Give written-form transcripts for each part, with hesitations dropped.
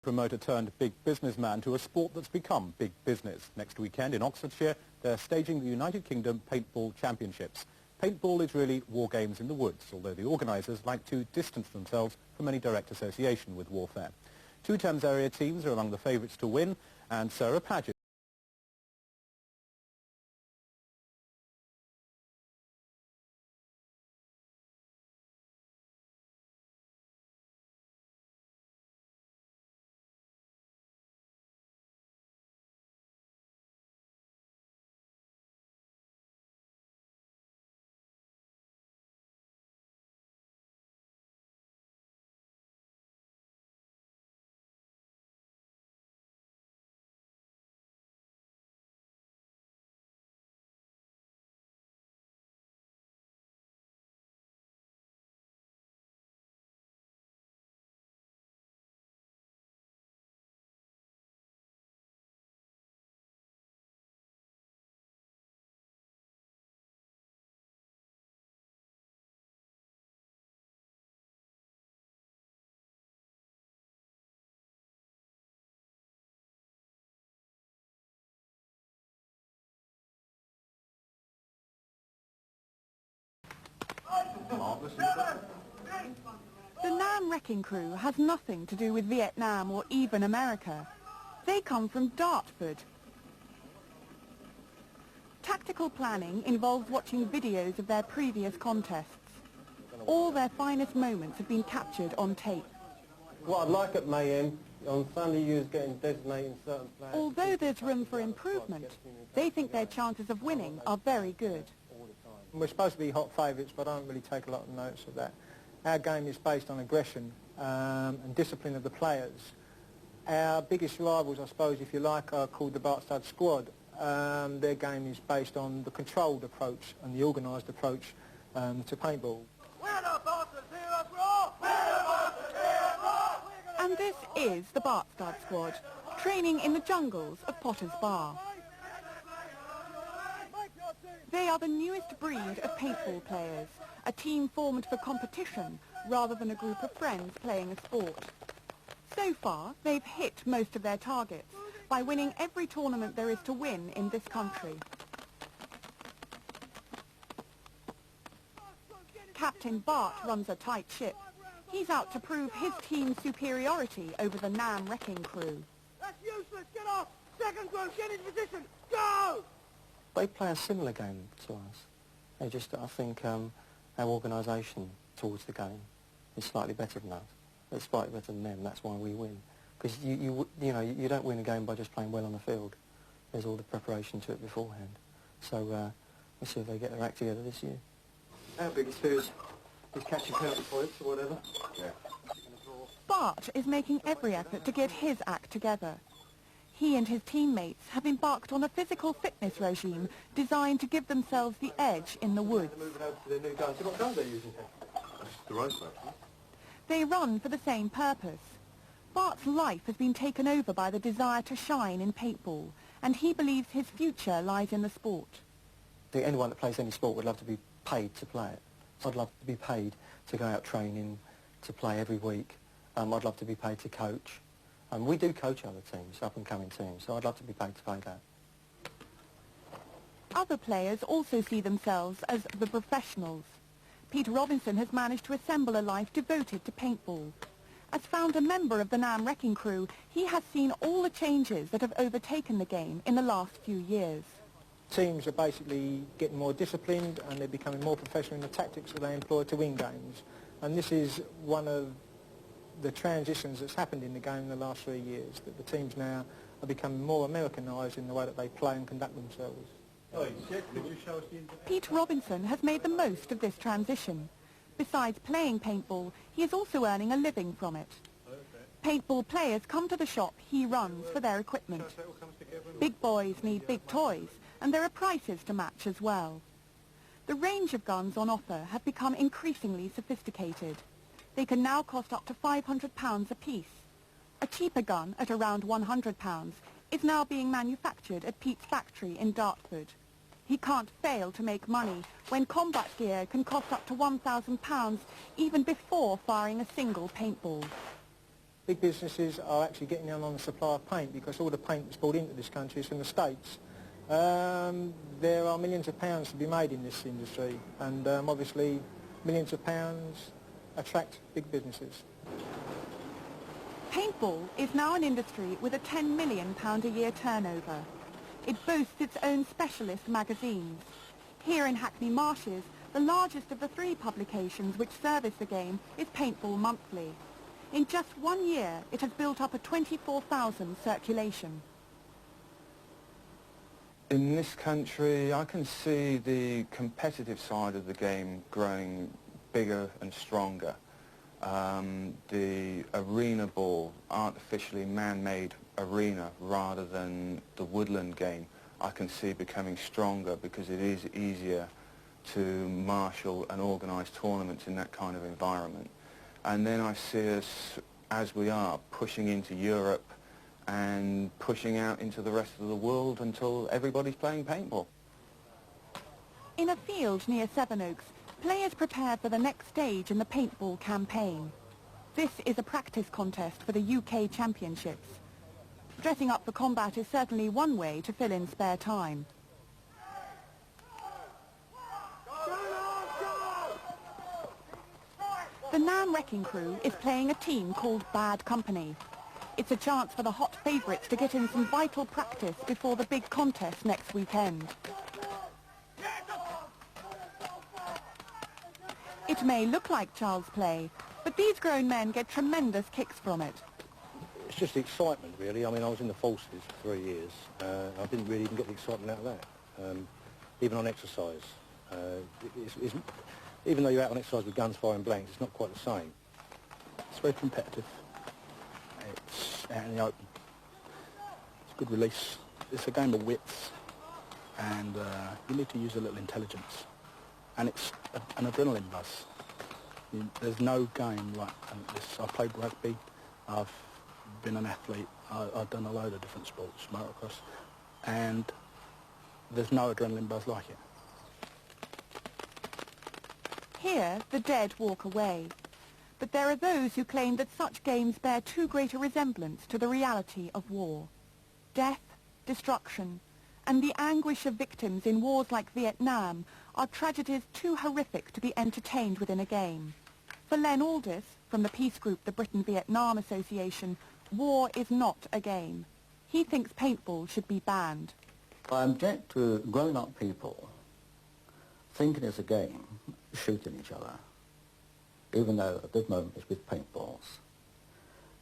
Promoter turned big businessman to a sport that's become big business. Next weekend in Oxfordshire, they're staging the United Kingdom Paintball Championships. Paintball is really war games in the woods, although the organisers like to distance themselves from any direct association with warfare. Two Thames area teams are among the favourites to win, and Sarah Paget. The Wreckin crew has nothing to do with Vietnam or even America. They come from Dartford. Tactical planning involves watching videos of their previous contests. All their finest moments have been captured on tape. What I'd like at Mayhem, on Sunday you was getting designated in certain players. Although there's room for improvement, they think their chances of winning are very good. We're supposed to be hot favourites, but I don't really take a lot of notice of that. Our game is based on aggression and discipline of the players. Our biggest rivals, I suppose, if you like, are called the Bart squad. Their game is based on the controlled approach and the organised approach to paintball. And this is the Bart squad, training in the jungles of Potter's Bar. They are the newest breed of paintball players, a team formed for competition rather than a group of friends playing a sport. So far, they've hit most of their targets by winning every tournament there is to win in this country. Captain Bart runs a tight ship. He's out to prove his team's superiority over the Wreckin crew. That's useless! Get off! Second group, get in position! Go! They play a similar game to us. They just, I think, our organisation towards the game is slightly better than us. It's slightly better than them. That's why we win. Because you know, you don't win a game by just playing well on the field. There's all the preparation to it beforehand. So we'll see if they get their act together this year. Our biggest fear is catching penalty points or whatever. Yeah. Bart is making every effort to get his act together. He and his teammates have embarked on a physical fitness regime designed to give themselves the edge in the woods. Moving over to their new guns. What guns are they using here? The rifle, actually. They run for the same purpose. Bart's life has been taken over by the desire to shine in paintball, and he believes his future lies in the sport. I think anyone that plays any sport would love to be paid to play it. So I'd love to be paid to go out training, to play every week. I'd love to be paid to coach. We do coach other teams, up-and-coming teams, so I'd love to be paid to play that. Other players also see themselves as the professionals. Pete Robinson has managed to assemble a life devoted to paintball. As founder member of the Wreckin crew, he has seen all the changes that have overtaken the game in the last few years. Teams are basically getting more disciplined and they're becoming more professional in the tactics that they employ to win games. And this is one of the transitions that's happened in the game in the last 3 years, that the teams now are becoming more Americanised in the way that they play and conduct themselves. Pete Robinson has made the most of this transition. Besides playing paintball, he is also earning a living from it. Paintball players come to the shop he runs for their equipment. Big boys need big toys, and there are prices to match as well. The range of guns on offer have become increasingly sophisticated. They can now cost up to £500 apiece. A cheaper gun at around £100 is now being manufactured at Pete's factory in Dartford. He can't fail to make money when combat gear can cost up to £1,000 even before firing a single paintball. big businesses are actually getting in on the supply of paint because all the paint that's brought into this country is from the States. There are millions of pounds to be made in this industry, and obviously millions of pounds attract big businesses. Paintball is now an industry with a £10 million a year turnover. It boasts its own specialist magazines. Here in Hackney Marshes, the largest of the 3 publications which service the game is Paintball Monthly. In just 1 year, it has built up a 24,000 circulation. In this country, I can see the competitive side of the game growing bigger and stronger. The arena ball, artificially man-made arena rather than the woodland game, I can see becoming stronger because it is easier to marshal and organise tournaments in that kind of environment. And then I see us, as we are, pushing into Europe and pushing out into the rest of the world until everybody's playing paintball. In a field near Sevenoaks, players prepare for the next stage in the paintball campaign. This is a practice contest for the UK Championships. Dressing up for combat is certainly one way to fill in spare time. The Wreckin crew is playing a team called Bad Company. It's a chance for the hot favourites to get in some vital practice before the big contest next weekend. It may look like child's play, but these grown men get tremendous kicks from it. It's just the excitement, really. I mean, I was in the forces for 3 years. I didn't really even get the excitement out of that. Even on exercise. Even though you're out on exercise with guns firing blanks, it's not quite the same. It's very competitive. It's out in the open. It's a good release. It's a game of wits, and you need to use a little intelligence. And it's an adrenaline buzz. There's no game like this. I played rugby. I've been an athlete. I've done a load of different sports, motocross, and there's no adrenaline buzz like it. Here, the dead walk away. But there are those who claim that such games bear too great a resemblance to the reality of war. Death, destruction, and the anguish of victims in wars like Vietnam are tragedies too horrific to be entertained within a game. For Len Aldis, from the peace group the Britain-Vietnam Association, war is not a game. He thinks paintball should be banned. I object to grown-up people thinking it's a game, shooting each other, even though at this moment it's with paintballs,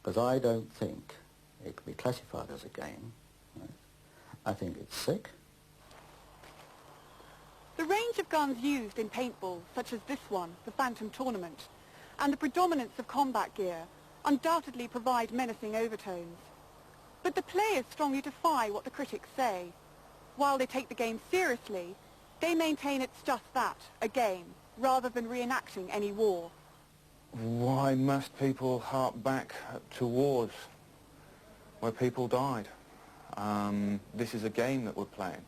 because I don't think it can be classified as a game. Right? I think it's sick. The range of guns used in paintball, such as this one, the Phantom Tournament, and the predominance of combat gear, undoubtedly provide menacing overtones. But the players strongly defy what the critics say. While they take the game seriously, they maintain it's just that, a game, rather than reenacting any war. Why must people hark back to wars where people died? This is a game that we're playing.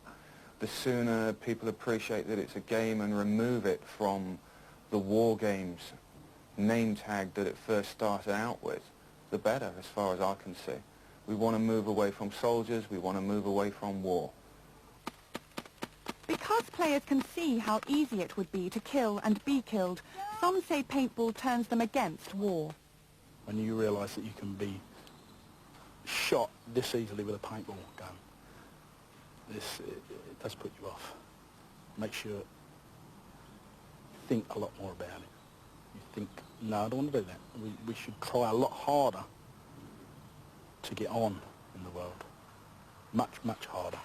The sooner people appreciate that it's a game and remove it from the war games name tag that it first started out with, the better, as far as I can see. We want to move away from soldiers, we want to move away from war. Because players can see how easy it would be to kill and be killed, some say paintball turns them against war. When you realise that you can be shot this easily with a paintball gun, it does put you off. Makes you think a lot more about it. You think, no, I don't want to do that. We should try a lot harder to get on in the world. Much, much harder.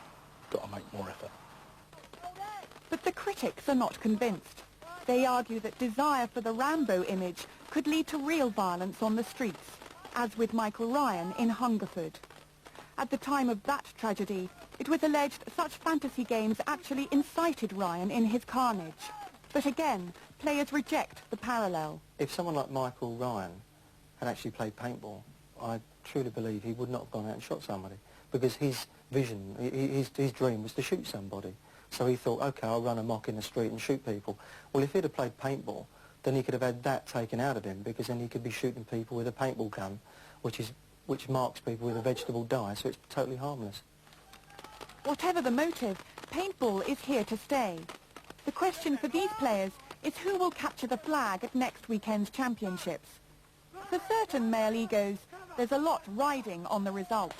Got to make more effort. But the critics are not convinced. They argue that desire for the Rambo image could lead to real violence on the streets, as with Michael Ryan in Hungerford. At the time of that tragedy, it was alleged such fantasy games actually incited Ryan in his carnage. But again, players reject the parallel. If someone like Michael Ryan had actually played paintball, I truly believe he would not have gone out and shot somebody, because his vision, his dream was to shoot somebody. So he thought, OK, I'll run amok in the street and shoot people. Well, if he'd have played paintball, then he could have had that taken out of him, because then he could be shooting people with a paintball gun which marks people with a vegetable dye, so it's totally harmless. Whatever the motive, paintball is here to stay. The question for these players is who will capture the flag at next weekend's championships. For certain male egos, there's a lot riding on the result.